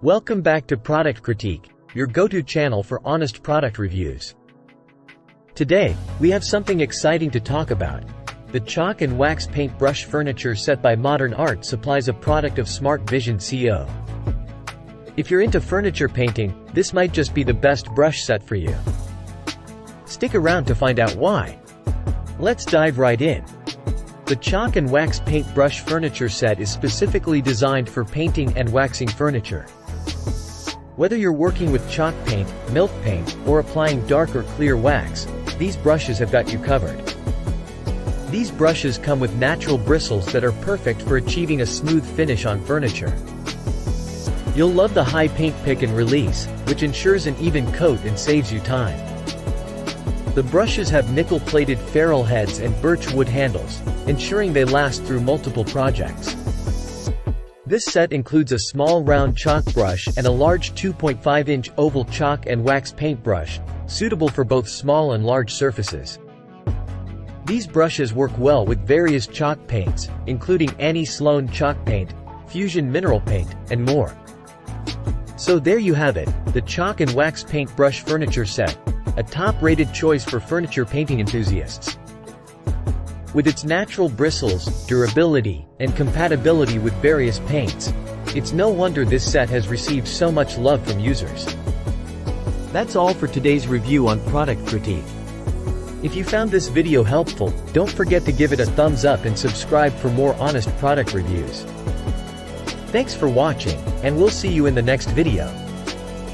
Welcome back to Product Critique, your go-to channel for honest product reviews. Today, we have something exciting to talk about. The chalk and wax paintbrush furniture set by Modern Art supplies a product of Smart Vision CO. If you're into furniture painting, this might just be the best brush set for you. Stick around to find out why. Let's dive right in. The chalk and wax paintbrush furniture set is specifically designed for painting and waxing furniture. Whether you're working with chalk paint, milk paint, or applying dark or clear wax, these brushes have got you covered. These brushes come with natural bristles that are perfect for achieving a smooth finish on furniture. You'll love the high paint pick and release, which ensures an even coat and saves you time. The brushes have nickel-plated ferrule heads and birch wood handles, ensuring they last through multiple projects. This set includes a small round chalk brush and a large 2.5-inch oval chalk and wax paintbrush, suitable for both small and large surfaces. These brushes work well with various chalk paints, including Annie Sloan chalk paint, Fusion mineral paint, and more. So there you have it, the chalk and wax paintbrush furniture set, a top-rated choice for furniture painting enthusiasts. With its natural bristles, durability, and compatibility with various paints, it's no wonder this set has received so much love from users. That's all for today's review on Product Critique. If you found this video helpful, don't forget to give it a thumbs up and subscribe for more honest product reviews. Thanks for watching, and we'll see you in the next video.